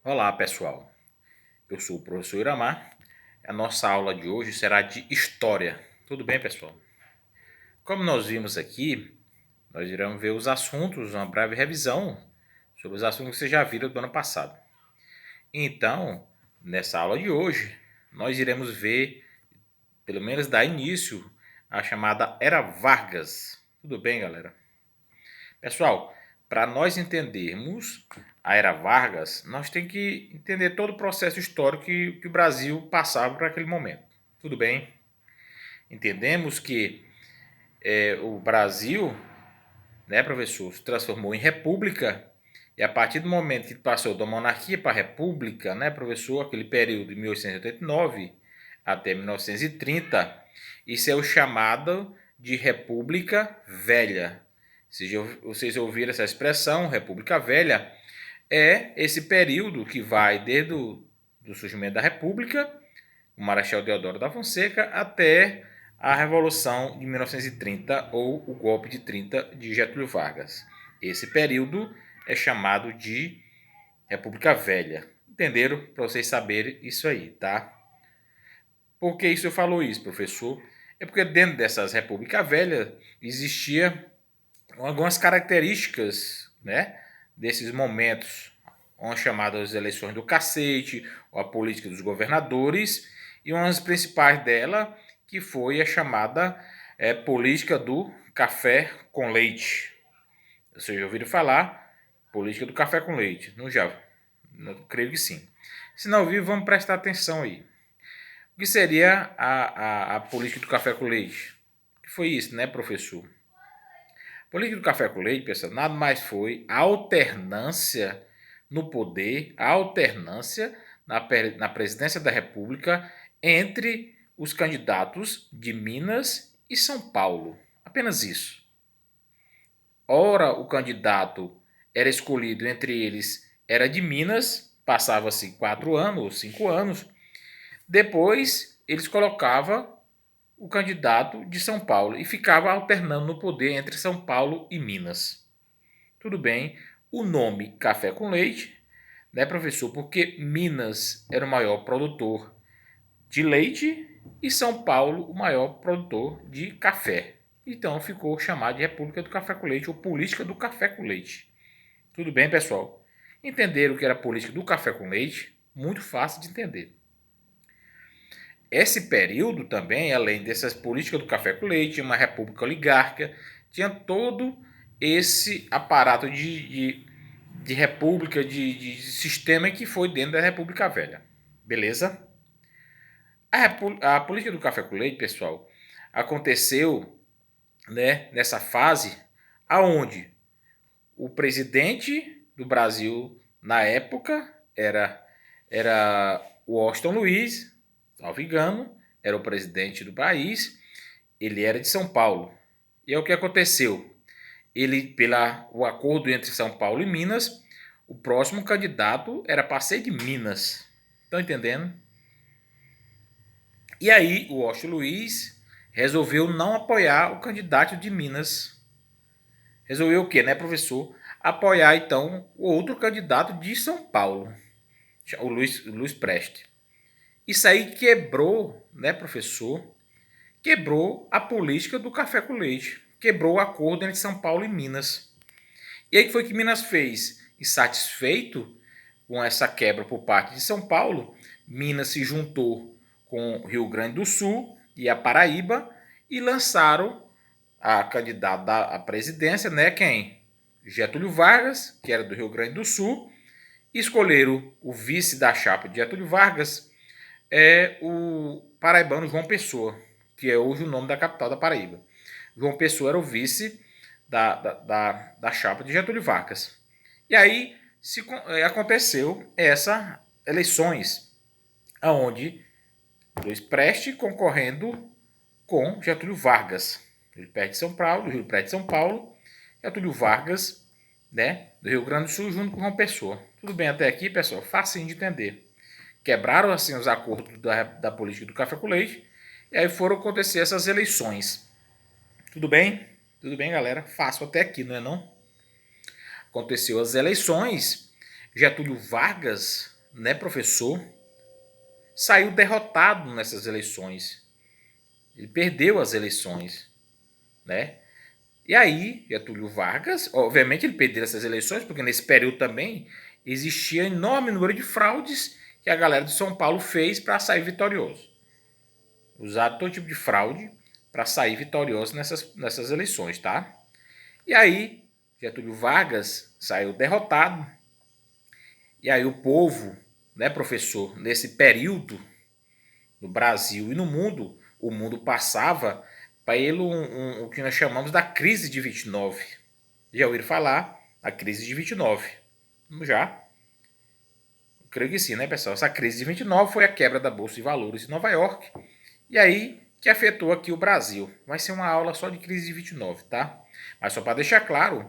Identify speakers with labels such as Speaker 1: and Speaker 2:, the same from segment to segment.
Speaker 1: Olá, pessoal. Eu sou o professor Iramar. A nossa aula de hoje será de História. Tudo bem, pessoal? Como nós vimos aqui, nós iremos ver os assuntos, uma breve revisão sobre os assuntos que vocês já viram do ano passado. Então, nessa aula de hoje, nós iremos ver, pelo menos dar início, à chamada Era Vargas. Tudo bem, galera? Pessoal, para nós entendermos a Era Vargas, nós temos que entender todo o processo histórico que o Brasil passava por aquele momento. Tudo bem? Entendemos que o Brasil, né, professor, se transformou em república e a partir do momento que passou da monarquia para a república, né, professor, aquele período de 1889 até 1930, isso é o chamado de República Velha. Vocês ouviram essa expressão, República Velha, é esse período que vai desde o do surgimento da República, o Marechal Deodoro da Fonseca, até a Revolução de 1930 ou o golpe de 30 de Getúlio Vargas. Esse período é chamado de República Velha. Entenderam? Para vocês saberem isso aí, tá? Por que isso eu falo isso, professor? É porque dentro dessas República Velha existia algumas características, né, desses momentos, uma chamadas eleições do cacete, ou a política dos governadores, e uma das principais dela, que foi a chamada política do café com leite. Vocês já ouviram falar? Política do café com leite. Não já? Não, creio que sim. Se não ouviu, vamos prestar atenção aí. O que seria a política do café com leite? O que foi isso, né, professor? A política do café com leite, pessoal, nada mais foi a alternância no poder, a alternância na presidência da República entre os candidatos de Minas e São Paulo. Apenas isso. Ora, o candidato era escolhido entre eles, era de Minas, passava-se 4 anos ou 5 anos. Depois, eles colocavam o candidato de São Paulo e ficava alternando no poder entre São Paulo e Minas. Tudo bem, o nome Café com Leite, né, professor? Porque Minas era o maior produtor de leite e São Paulo o maior produtor de café. Então ficou chamado de República do Café com Leite ou Política do Café com Leite. Tudo bem, pessoal? Entenderam o que era a política do café com leite? Muito fácil de entender. Esse período também, além dessas políticas do café com leite, uma república oligárquica, tinha todo esse aparato de república, de sistema que foi dentro da República Velha. Beleza? A política do café com leite, pessoal, aconteceu, né, nessa fase aonde o presidente do Brasil na época era o Washington Luiz, salvo engano, era o presidente do país, ele era de São Paulo. E é o que aconteceu. Ele, pelo acordo entre São Paulo e Minas, o próximo candidato era para ser de Minas. Estão entendendo? E aí o Washington Luiz resolveu não apoiar o candidato de Minas. Resolveu o quê, né, professor? Apoiar então o outro candidato de São Paulo, o Luiz Preste. Isso aí quebrou, né, professor? Quebrou a política do café com leite. Quebrou o acordo entre São Paulo e Minas. E aí que foi que Minas fez? Insatisfeito com essa quebra por parte de São Paulo, Minas se juntou com o Rio Grande do Sul e a Paraíba e lançaram a candidata à presidência, né, quem? Getúlio Vargas, que era do Rio Grande do Sul, e escolheram o vice da chapa de Getúlio Vargas, o paraibano João Pessoa, que é hoje o nome da capital da Paraíba. João Pessoa era o vice da chapa de Getúlio Vargas. E aí aconteceu essas eleições, onde Luiz Preste concorrendo com Getúlio Vargas. Ele perde São Paulo, o Rio perde São Paulo, Getúlio Vargas, né, do Rio Grande do Sul, junto com João Pessoa. Tudo bem até aqui, pessoal? Facinho de entender. Quebraram assim os acordos da política do café com leite, e aí foram acontecer essas eleições. Tudo bem? Tudo bem, galera? Fácil até aqui, não é não? Aconteceu as eleições, Getúlio Vargas, né, professor, saiu derrotado nessas eleições. Ele perdeu as eleições, né? E aí, Getúlio Vargas, obviamente ele perdeu essas eleições, porque nesse período também existia enorme número de fraudes que a galera de São Paulo fez para sair vitorioso. Usaram todo tipo de fraude para sair vitorioso nessas eleições, tá? E aí, Getúlio Vargas saiu derrotado. E aí o povo, né, professor, nesse período, no Brasil e no mundo, o mundo passava para ele o que nós chamamos da crise de 29. Já ouviram falar? A crise de 29. Já? Creio que sim, né, pessoal? Essa crise de 29 foi a quebra da Bolsa de Valores de Nova York. E aí que afetou aqui o Brasil. Vai ser uma aula só de crise de 29, tá? Mas só para deixar claro,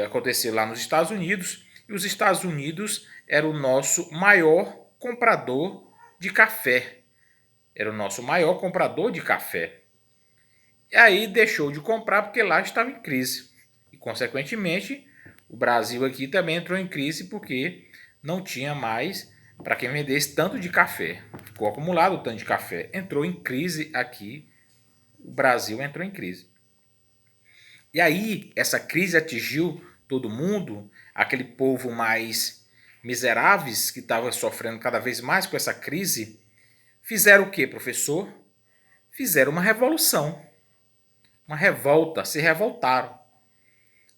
Speaker 1: aconteceu lá nos Estados Unidos. E os Estados Unidos era o nosso maior comprador de café. Era o nosso maior comprador de café. E aí deixou de comprar porque lá estava em crise. E, consequentemente, o Brasil aqui também entrou em crise porque não tinha mais para quem vendesse tanto de café. Ficou acumulado o tanto de café. Entrou em crise aqui. O Brasil entrou em crise. E aí, essa crise atingiu todo mundo, aquele povo mais miseráveis que estava sofrendo cada vez mais com essa crise. Fizeram o que, professor? Fizeram uma revolução. Uma revolta, se revoltaram.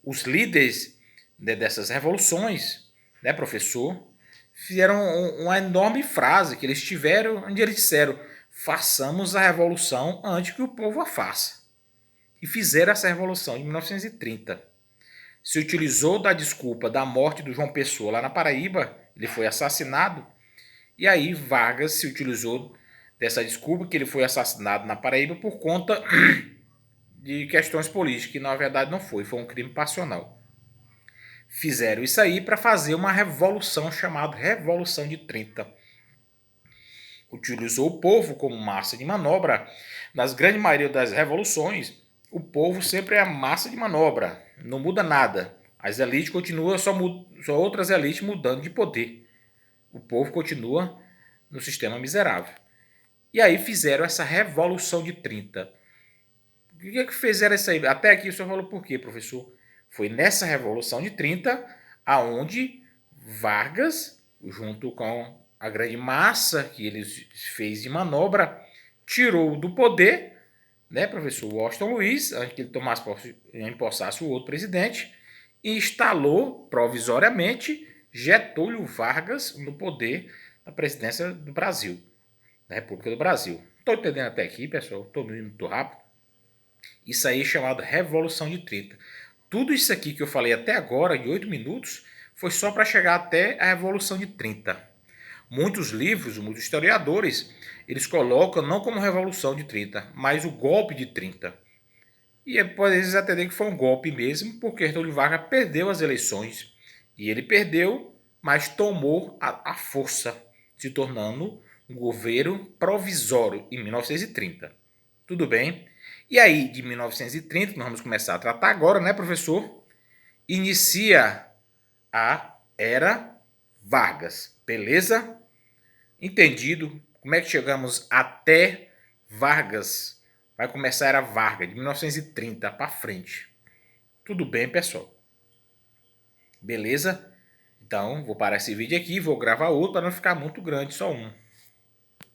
Speaker 1: Os líderes dessas revoluções, né, professor, fizeram uma enorme frase que eles tiveram, onde eles disseram: façamos a revolução antes que o povo a faça. E fizeram essa revolução em 1930. Se utilizou da desculpa da morte do João Pessoa lá na Paraíba, ele foi assassinado, e aí Vargas se utilizou dessa desculpa que ele foi assassinado na Paraíba por conta de questões políticas, que na verdade não foi um crime passional. Fizeram isso aí para fazer uma revolução chamada Revolução de 30. Utilizou o povo como massa de manobra. Nas grande maioria das revoluções, o povo sempre é a massa de manobra. Não muda nada. As elites continuam, só outras elites mudando de poder. O povo continua no sistema miserável. E aí fizeram essa Revolução de 30. O que é que fizeram isso aí? Até aqui o senhor falou por quê, professor? Foi nessa Revolução de 30 aonde Vargas, junto com a grande massa que ele fez de manobra, tirou do poder, né, professor Washington Luiz, antes que ele empossasse o outro presidente, e instalou provisoriamente Getúlio Vargas no poder da presidência do Brasil, da República do Brasil. Estou entendendo até aqui, pessoal? Estou indo muito rápido. Isso aí é chamado Revolução de 30. Tudo isso aqui que eu falei até agora, de 8 minutos, foi só para chegar até a Revolução de 30. Muitos livros, muitos historiadores, eles colocam não como Revolução de 30, mas o golpe de 30. E eles entender que foi um golpe mesmo, porque Getúlio Vargas perdeu as eleições. E ele perdeu, mas tomou a força, se tornando um governo provisório em 1930. Tudo bem? E aí, de 1930, que nós vamos começar a tratar agora, né, professor? Inicia a Era Vargas. Beleza? Entendido? Como é que chegamos até Vargas? Vai começar a Era Vargas, de 1930 para frente. Tudo bem, pessoal? Beleza? Então, vou parar esse vídeo aqui, vou gravar outro para não ficar muito grande, só um.